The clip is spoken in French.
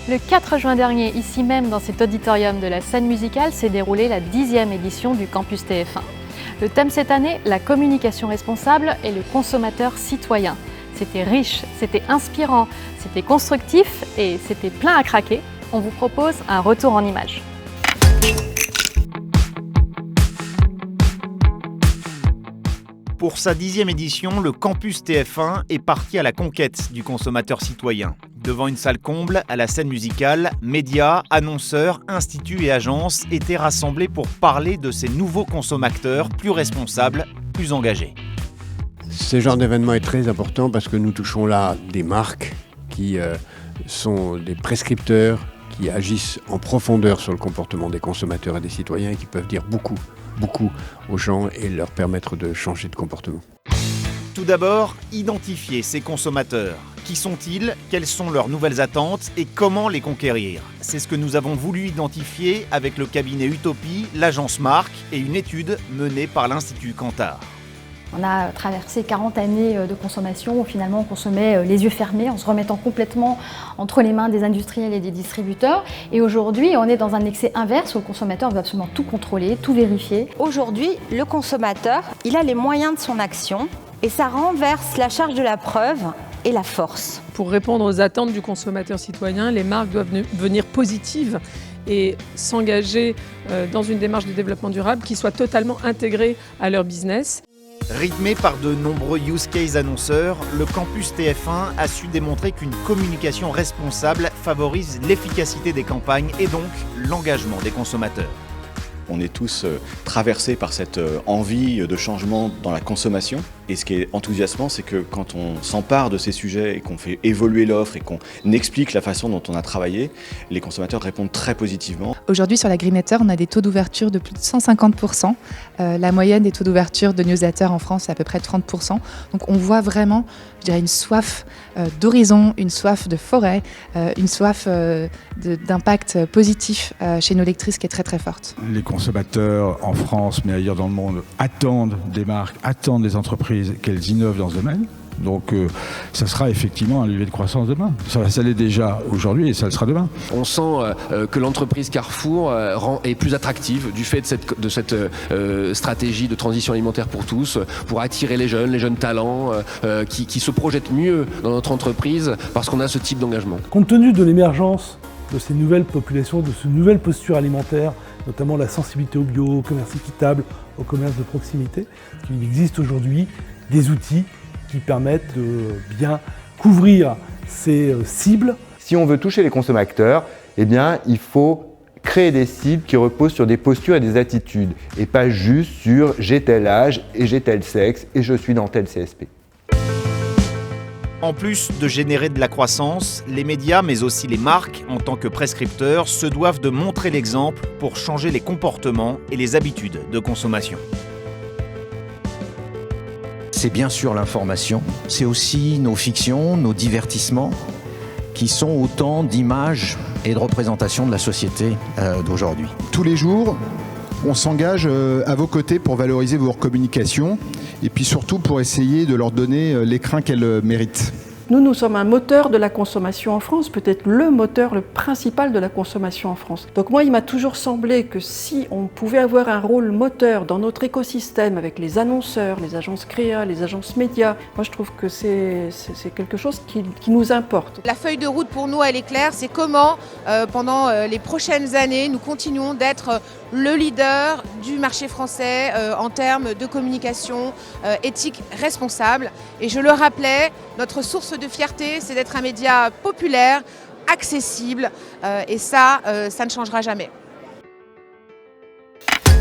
Le 4 juin dernier, ici même dans cet auditorium de la scène musicale, s'est déroulée la 10e édition du Campus TF1. Le thème cette année, la communication responsable et le consommateur citoyen. C'était riche, c'était inspirant, c'était constructif et c'était plein à craquer. On vous propose un retour en images. Pour sa 10e édition, le Campus TF1 est parti à la conquête du consommateur citoyen. Devant une salle comble, à la scène musicale, médias, annonceurs, instituts et agences étaient rassemblés pour parler de ces nouveaux consommateurs plus responsables, plus engagés. Ce genre d'événement est très important parce que nous touchons là des marques qui sont des prescripteurs, qui agissent en profondeur sur le comportement des consommateurs et des citoyens et qui peuvent dire beaucoup aux gens et leur permettre de changer de comportement. Tout d'abord, identifier ces consommateurs. Qui sont-ils? Quelles sont leurs nouvelles attentes et comment les conquérir? C'est ce que nous avons voulu identifier avec le cabinet Utopie, l'agence Marque et une étude menée par l'Institut Kantar. On a traversé 40 années de consommation où finalement on consommait les yeux fermés en se remettant complètement entre les mains des industriels et des distributeurs. Et aujourd'hui, on est dans un excès inverse où le consommateur veut absolument tout contrôler, tout vérifier. Aujourd'hui, le consommateur, il a les moyens de son action et ça renverse la charge de la preuve et la force. Pour répondre aux attentes du consommateur citoyen, les marques doivent devenir positives et s'engager dans une démarche de développement durable qui soit totalement intégrée à leur business. Rythmé par de nombreux use case annonceurs, le Campus TF1 a su démontrer qu'une communication responsable favorise l'efficacité des campagnes et donc l'engagement des consommateurs. On est tous traversés par cette envie de changement dans la consommation. Et ce qui est enthousiasmant, c'est que quand on s'empare de ces sujets et qu'on fait évoluer l'offre et qu'on explique la façon dont on a travaillé, les consommateurs répondent très positivement. Aujourd'hui, sur l'agrimeter, on a des taux d'ouverture de plus de 150%. La moyenne des taux d'ouverture de newsletters en France, c'est à peu près 30%. Donc on voit vraiment, je dirais, une soif d'horizon, une soif de forêt, une soif d'impact positif chez nos lectrices qui est très très forte. Les consommateurs en France, mais ailleurs dans le monde, attendent des marques, attendent des entreprises qu'elles innovent dans ce domaine. Donc ça sera effectivement un levier de croissance demain. Ça l'est déjà aujourd'hui et ça le sera demain. On sent que l'entreprise Carrefour est plus attractive du fait de cette stratégie de transition alimentaire pour tous, pour attirer les jeunes talents qui se projettent mieux dans notre entreprise parce qu'on a ce type d'engagement. Compte tenu de l'émergence de ces nouvelles populations, de ces nouvelles postures alimentaires, notamment la sensibilité au bio, au commerce équitable, au commerce de proximité, il existe aujourd'hui des outils qui permettent de bien couvrir ces cibles. Si on veut toucher les consommateurs, eh bien, il faut créer des cibles qui reposent sur des postures et des attitudes, et pas juste sur j'ai tel âge et j'ai tel sexe et je suis dans tel CSP. En plus de générer de la croissance, les médias, mais aussi les marques, en tant que prescripteurs, se doivent de montrer l'exemple pour changer les comportements et les habitudes de consommation. C'est bien sûr l'information, c'est aussi nos fictions, nos divertissements, qui sont autant d'images et de représentations de la société d'aujourd'hui. Tous les jours, on s'engage à vos côtés pour valoriser vos communications et puis surtout pour essayer de leur donner l'écrin qu'elles méritent. Nous sommes un moteur de la consommation en France, peut-être le moteur le principal de la consommation en France. Donc moi, il m'a toujours semblé que si on pouvait avoir un rôle moteur dans notre écosystème avec les annonceurs, les agences créa, les agences médias, moi je trouve que c'est quelque chose qui nous importe. La feuille de route pour nous, elle est claire, c'est comment pendant les prochaines années, nous continuons d'être le leader du marché français en termes de communication éthique responsable. Et je le rappelais, notre source de fierté, c'est d'être un média populaire, accessible, et ça ne changera jamais.